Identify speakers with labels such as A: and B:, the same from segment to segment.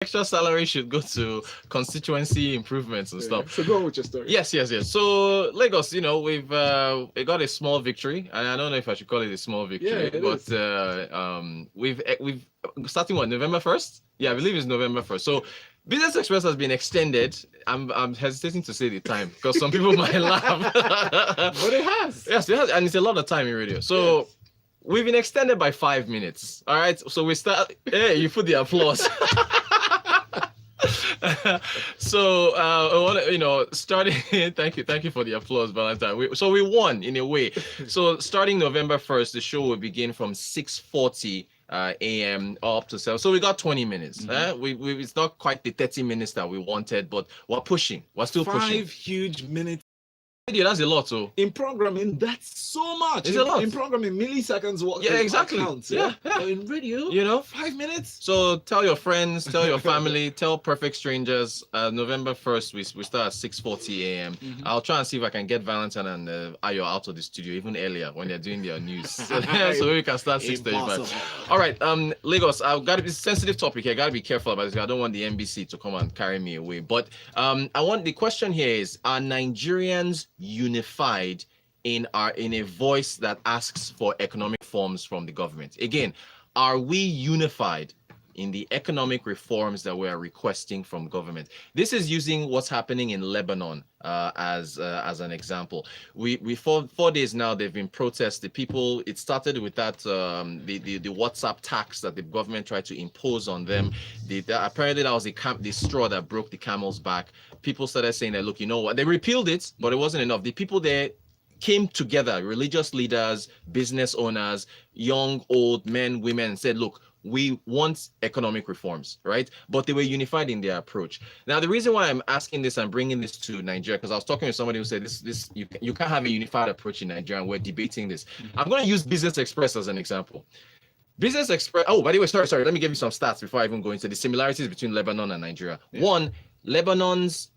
A: extra salary should go to constituency improvements and stuff.
B: So go on with your story.
A: Yes. So Lagos, we've we got a small victory, and I don't know if I should call it a small victory, but we've starting on November 1st. Yeah, I believe it's November 1st. So Business Express has been extended. I'm hesitating to say the time because some people might laugh.
B: But it has.
A: Yes, it has, and it's a lot of time in radio. So we've been extended by 5 minutes. All right. So we start. Hey, you put the applause. So I want to, starting. Thank you for the applause, Valentine. So we won in a way. So starting November 1st, the show will begin from 6:40 a.m. up to 7. So we got 20 minutes. We it's not quite the 30 minutes that we wanted, but we're pushing. We're still pushing.
B: 5 huge minutes.
A: Yeah, that's a lot. So
B: in programming, that's so much.
A: It's a lot.
B: In programming, milliseconds.
A: Exactly.
B: Counts,
A: yeah.
B: But in radio, 5 minutes.
A: So tell your friends, tell your family, tell perfect strangers. November 1st, we start at 6:40 a.m. I'll try and see if I can get Valentine and Ayo out of the studio even earlier when they're doing their news, so we can start 6:35. All right, Lagos. I've got to be sensitive topic here. Got to be careful about this. I don't want the NBC to come and carry me away. But the question here is: are Nigerians unified in a voice that asks for economic reforms from the government? Again, are we unified in the economic reforms that we are requesting from government? This is using what's happening in Lebanon as an example. We 4 days now they've been protests. The people. It started with that the WhatsApp tax that the government tried to impose on them. Apparently that was the straw that broke the camel's back. People started saying that, look, you know what? They repealed it, but it wasn't enough. The people there came together, religious leaders, business owners, young, old men, women, and said, look, we want economic reforms, right? But they were unified in their approach. Now, the reason why I'm asking this and bringing this to Nigeria, because I was talking to somebody who said this you can't have a unified approach in Nigeria, and we're debating this. I'm going to use Business Express as an example. Business Express. Oh, by the way, sorry. Let me give you some stats before I even go into the similarities between Lebanon and Nigeria. One, Lebanon's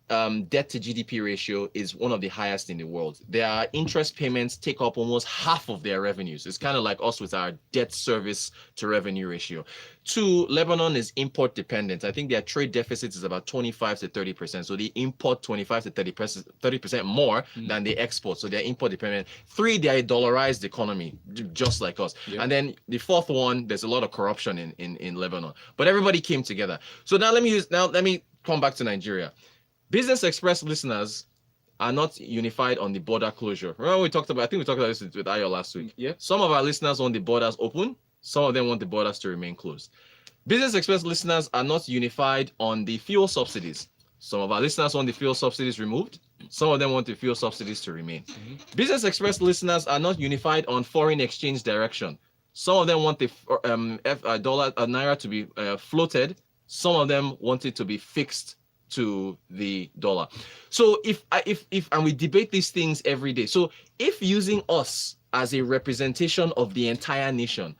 A: debt to GDP ratio is one of the highest in the world. Their interest payments take up almost half of their revenues. It's kind of like us with our debt service to revenue ratio. Two, Lebanon is import dependent. I think their trade deficit is about 25 to 30%. So they import 25 to 30% more than they export. So they're import dependent. Three, they're a dollarized economy, just like us. Yeah. And then the fourth one, there's a lot of corruption in Lebanon. But everybody came together. So now let me come back to Nigeria. Business Express listeners are not unified on the border closure. Remember I think we talked about this with Ayo last week. Yeah. Some of our listeners want the borders open. Some of them want the borders to remain closed. Business Express listeners are not unified on the fuel subsidies. Some of our listeners want the fuel subsidies removed. Some of them want the fuel subsidies to remain. Business Express listeners are not unified on foreign exchange direction. Some of them want the naira to be floated. Some of them want it to be fixed to the dollar. So if and we debate these things every day. So if using us as a representation of the entire nation,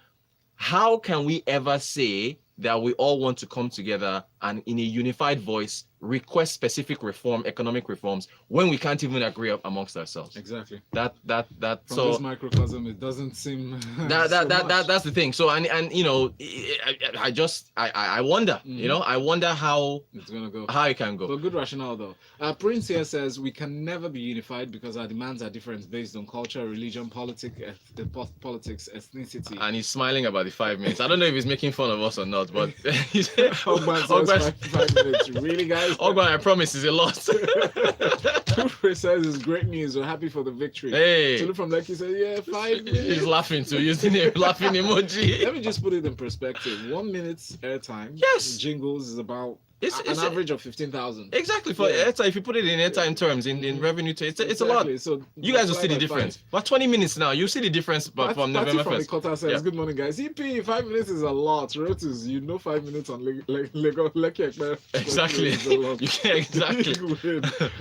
A: how can we ever say that we all want to come together and in a unified voice request specific economic reforms, when we can't even agree amongst ourselves?
B: Exactly.
A: That
B: From this microcosm, it doesn't seem
A: that's the thing. So and I wonder, I wonder how
B: it's gonna go,
A: how it can go.
B: But good rationale though. Prince here says we can never be unified because our demands are different based on culture, religion, politics, ethnicity.
A: And he's smiling about the 5 minutes. I don't know if he's making fun of us or not, but he said,
B: five minutes. Really, guys?
A: Ogban, I promise, is a lot.
B: Tufre says it's great news. We're happy for the victory.
A: Hey.
B: Tulu from Lekki says, yeah, 5 minutes.
A: He's laughing too, using a laughing emoji.
B: Let me just put it in perspective. 1 minute's airtime.
A: Yes.
B: Jingles is about an average of 15,000.
A: Exactly. For airtime, if you put it in airtime terms, in revenue, it's a lot.
B: So
A: you guys will see the difference. But 20 minutes now, you see the difference from November 1st.
B: Kota says, good morning, guys. EP, 5 minutes is a lot. Rotus, 5 minutes on Lekki.
A: Exactly. Exactly.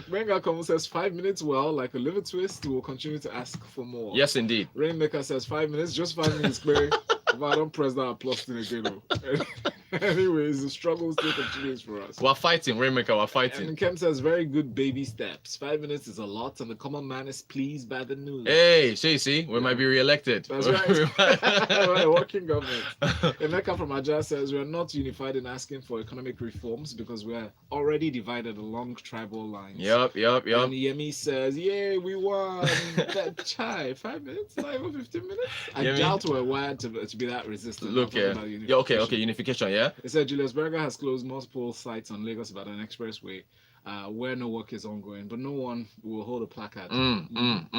B: Benga Komo says 5 minutes, well, like a liver twist, we will continue to ask for more.
A: Yes, indeed.
B: Rainmaker says 5 minutes, just 5 minutes, Barry. If I don't press that applause thing again. Anyways, the struggle still continues for us.
A: We're fighting, Rainmaker, we're fighting.
B: And Kem says, very good baby steps. 5 minutes is a lot, and the common man is pleased by the news.
A: Hey, see, we might be re-elected.
B: That's right. Right, working government. Emeka from Aja says, we are not unified in asking for economic reforms because we are already divided along tribal lines.
A: Yep.
B: And Yemi says, yay, we won. That chai, 5 minutes, not even 15 minutes. I doubt we're wired to be that resistant.
A: Look, okay, unification, yeah?
B: It said Julius Berger has closed multiple sites on Lagos Ibadan Expressway where no work is ongoing, but no one will hold a placard. And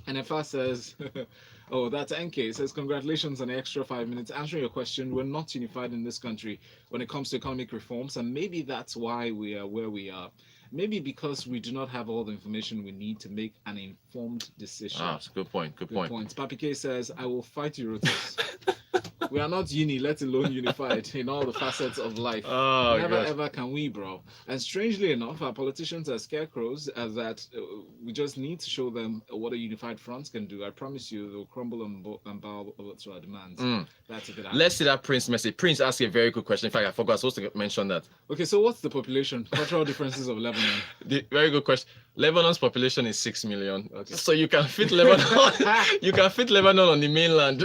B: Efa says, oh, that's NK. It says, congratulations on the extra 5 minutes. Answering your question, we're not unified in this country when it comes to economic reforms, and maybe that's why we are where we are. Maybe because we do not have all the information we need to make an informed decision.
A: That's a good point. Good point.
B: Papi K says, I will fight you, Rotus. We are not let alone unified in all the facets of life.
A: Oh,
B: Never ever can we, bro. And strangely enough, our politicians are scarecrows that we just need to show them what a unified front can do. I promise you, they'll crumble and bow to our demands. That's a good answer.
A: Let's see that Prince message. Prince asked a very good question. In fact, I forgot. I was supposed to mention that.
B: Okay, so what's the population? Cultural differences of Lebanon?
A: Very good question. Lebanon's population is 6 million. Okay. So you can fit Lebanon. You can fit Lebanon on the mainland.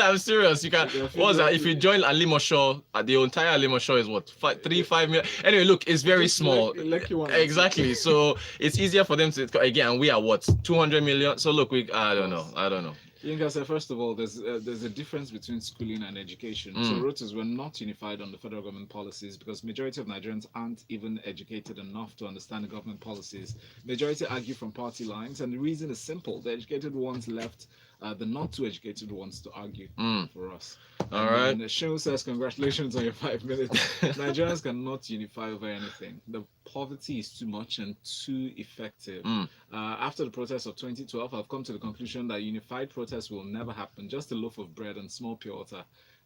A: I'm serious. You can. What's that? If you join Alimosho, the entire Alimosho is what 5 million. Anyway, look, it's very small. Exactly. So it's easier for them to. Again, we are what 200 million. So look, I don't know.
B: Yinka said, first of all, there's a difference between schooling and education. So Rotus, we're not unified on the federal government policies because majority of Nigerians aren't even educated enough to understand the government policies. Majority argue from party lines, and the reason is simple. The educated ones left the not too educated ones to argue for us.
A: All right.
B: And the show says, congratulations on your 5 minutes. Nigerians cannot unify over anything. The poverty is too much and too effective. After the protests of 2012, I've come to the conclusion that unified protests will never happen. Just a loaf of bread and small pure water.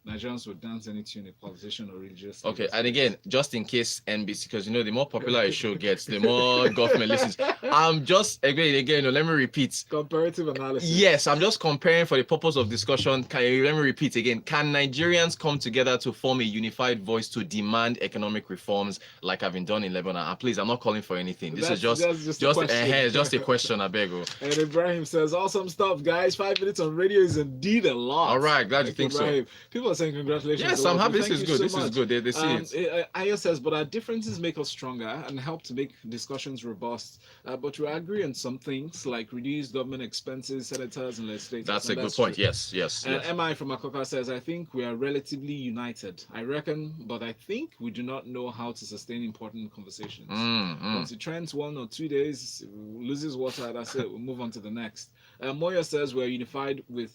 B: Nigerians would dance any tune a politician or religious.
A: Okay, and again, just in case NBC, because the more popular a show gets, the more government listens. I'm just let me repeat.
B: Comparative analysis.
A: Yes, I'm just comparing for the purpose of discussion. Let me repeat again. Can Nigerians come together to form a unified voice to demand economic reforms like I've been done in Lebanon? And please, I'm not calling for anything. This is just a question, I beg you.
B: And Ibrahim says, awesome stuff, guys. 5 minutes on radio is indeed a lot.
A: All right, glad you think
B: Ibrahim.
A: so.
B: People are saying congratulations.
A: Yes, I'm happy. This is good. They see it.
B: Ayo says, but our differences make us stronger and help to make discussions robust. But we agree on some things like reduced government expenses, senators and legislators.
A: That's a good point. Yes.
B: MI from Akoka says, I think we are relatively united. I reckon, but I think we do not know how to sustain important conversations. Once it trends 1 or 2 days, loses water, that's it. We'll move on to the next. Moya says we're unified with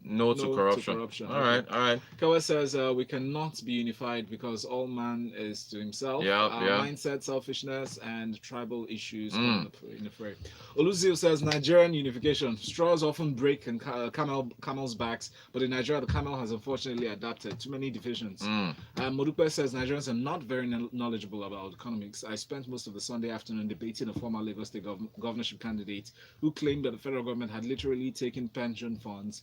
A: No to corruption. All right.
B: Kawa says we cannot be unified because all man is to himself. Mindset, selfishness, and tribal issues in the fray. Oluzio says Nigerian unification. Straws often break and camels' backs, but in Nigeria the camel has unfortunately adapted. Too many divisions. Modupe says Nigerians are not very knowledgeable about economics. I spent most of the Sunday afternoon debating a former Lagos State governorship candidate who claimed that the federal government had literally taken pension funds,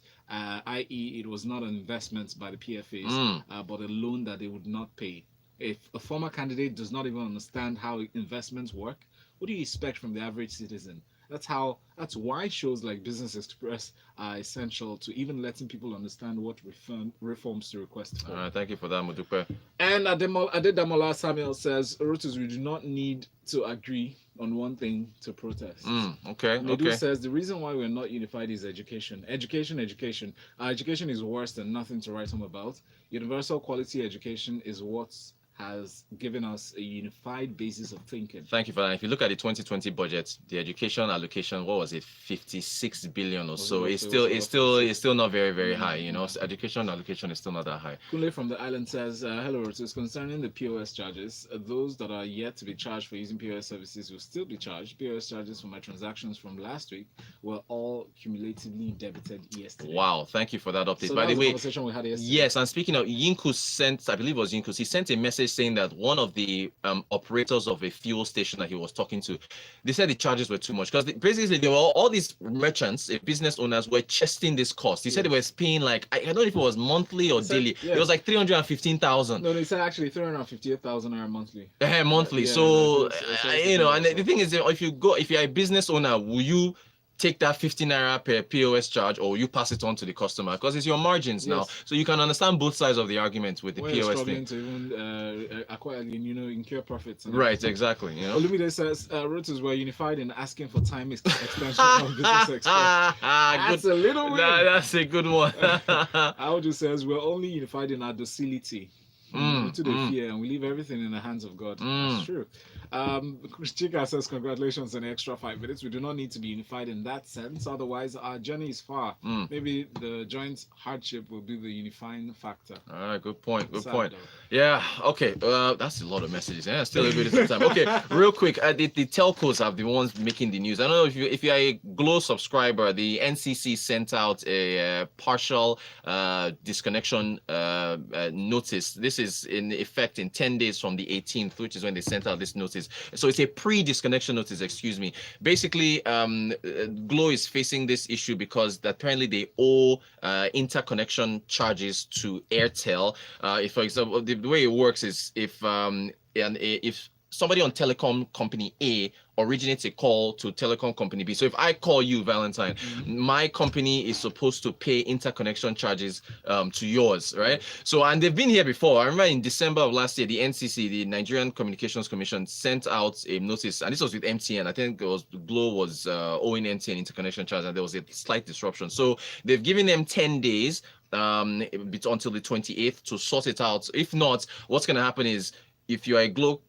B: i.e. it was not an investment by the PFAs, but a loan that they would not pay. If a former candidate does not even understand how investments work, what do you expect from the average citizen? That's why shows like Business Express are essential to even letting people understand what reforms to request for.
A: All right, thank you for that, Modupe.
B: And Adedamola Samuel says, Rotus, we do not need to agree on one thing to protest.
A: Okay.
B: Says the reason why we're not unified is education. Education. Education is worse than nothing to write home about. Universal quality education is what's has given us a unified basis of thinking.
A: Thank you for that. If you look at the 2020 budget, the education allocation, what was it, 56 billion or so? It's still not very, very high. You know, so education allocation is still not that high.
B: Kunle from the island says, hello, Rotus. Concerning the POS charges, those that are yet to be charged for using POS services will still be charged. POS charges for my transactions from last week were all cumulatively debited yesterday.
A: Wow, thank you for that update.
B: So
A: by the way,
B: conversation we had yesterday.
A: Yes, and speaking of, Yinku sent, I believe it was Yinku, he sent a message saying that one of the operators of a fuel station that he was talking to, they said the charges were too much because basically they were all these merchants, business owners were chesting this cost. He said they were paying like I don't know if it was monthly or daily. It was like 315,000.
B: No, they said actually 358,000 are monthly.
A: Monthly. So and the thing is, if you're a business owner, will you take that 50 naira per POS charge, or you pass it on to the customer? Because it's your margins now, so you can understand both sides of the argument with the POS thing.
B: To even acquire, incur profits.
A: Right, exactly.
B: Olumide says Rotus were unified in asking for time extension on Business Express. That's a little weird.
A: That's a good one.
B: Audu says we're only unified in our docility. To the fear, and we leave everything in the hands of God. That's true. Chika says congratulations on the extra 5 minutes. We do not need to be unified in that sense, otherwise our journey is far. Maybe the joint hardship will be the unifying factor.
A: All right, good point. Yeah, okay. That's a lot of messages. Yeah, still a bit of time. Okay, real quick. The telcos have the ones making the news. I don't know if you're a Glow subscriber, the NCC sent out a partial disconnection notice. This is in effect in 10 days from the 18th, which is when they sent out this notice. So it's a pre-disconnection notice, excuse me. Basically, Glow is facing this issue because apparently they owe interconnection charges to Airtel. If, for example, the way it works is if somebody on telecom company A originates a call to telecom company B. So if I call you, Valentine, my company is supposed to pay interconnection charges to yours, right? So, and they've been here before. I remember in December of last year, the NCC, the Nigerian Communications Commission, sent out a notice, and this was with MTN. I think it was Glow was owing MTN interconnection charge, and there was a slight disruption. So they've given them 10 days until the 28th to sort it out. If not, what's going to happen is if you're a Glow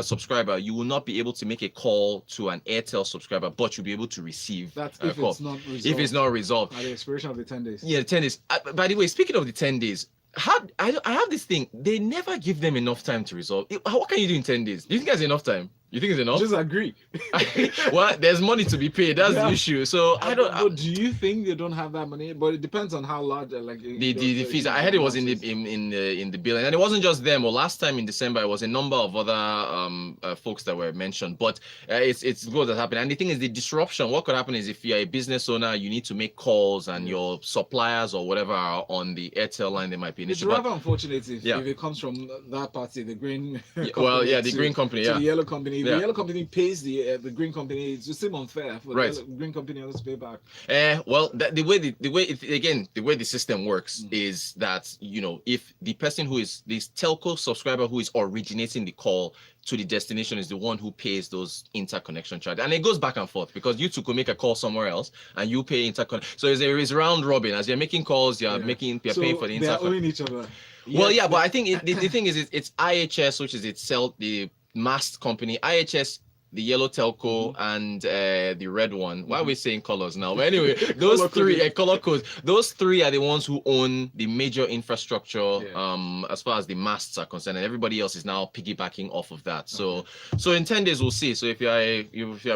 A: subscriber, you will not be able to make a call to an Airtel subscriber, but you'll be able to receive a call. If it's not resolved.
B: At the expiration of the 10 days.
A: Yeah, the 10 days. By the way, speaking of the 10 days, I have this thing. They never give them enough time to resolve. What can you do in 10 days? Do you think that's enough time? You think it's enough?
B: Just agree.
A: Well, there's money to be paid. That's the issue. So I don't.
B: But do you think they don't have that money? But it depends on how large,
A: the fees. I heard it was in the bill, and it wasn't just them. Well, last time in December, it was a number of other folks that were mentioned. But it's good that happened. And the thing is, the disruption. What could happen is if you're a business owner, you need to make calls, and your suppliers or whatever are on the Airtel line. They might be an issue.
B: It's rather unfortunate if it comes from that party, the green.
A: The green company,
B: to the yellow company. The yellow company pays the green company. It's just unfair for the green company to pay back.
A: Well, the way the system works is that if the person who is this telco subscriber who is originating the call to the destination is the one who pays those interconnection charges, and it goes back and forth because you two could make a call somewhere else and you pay interconnection. So it's round robin. As you're making calls, you're paying for the interconnection. They're
B: owing each other.
A: Well, yeah, but I think the thing is it's IHS, which is itself the mast company, IHS, the yellow telco, and the red one. Why are we saying colors now? But anyway, those three color codes. Those three are the ones who own the major infrastructure as far as the masts are concerned, and everybody else is now piggybacking off of that. So in 10 days we'll see. So if you're with the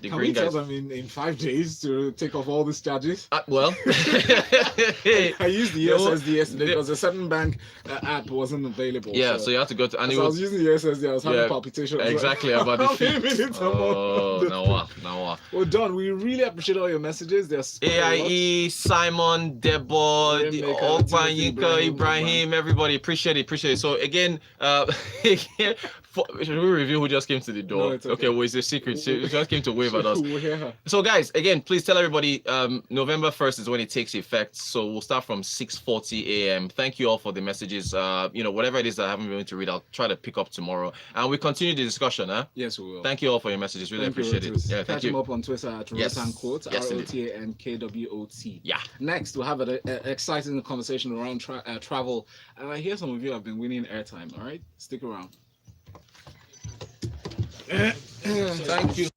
B: Can
A: green
B: we tell
A: guys,
B: them in 5 days to take off all these charges?
A: Well,
B: I used the USSD yesterday because the 7bank app wasn't available.
A: Yeah, so you have to go to. And
B: I was using the USSD. I was having palpitations.
A: Exactly about the fee. Now.
B: Well done. We really appreciate all your messages. There's
A: AIE, Simon, Debo, Okpa, Yinka, Ibrahim, everybody. Appreciate it. So again, should we review who just came to the door? No, okay, well, it's a secret. She just came to wave at us. So guys, again, please tell everybody November 1st is when it takes effect. So we'll start from 6:40 a.m. Thank you all for the messages. Whatever it is that I haven't been able to read, I'll try to pick up tomorrow. And we continue the discussion, huh?
B: Yes, we will.
A: Thank you all for your messages. Really appreciate it. Yeah,
B: Catch him up on Twitter at Rotanquote, ROTANKWOT.
A: Yeah.
B: Next, we'll have an exciting conversation around travel. And I hear some of you have been winning airtime. All right, stick around.
A: Thank you.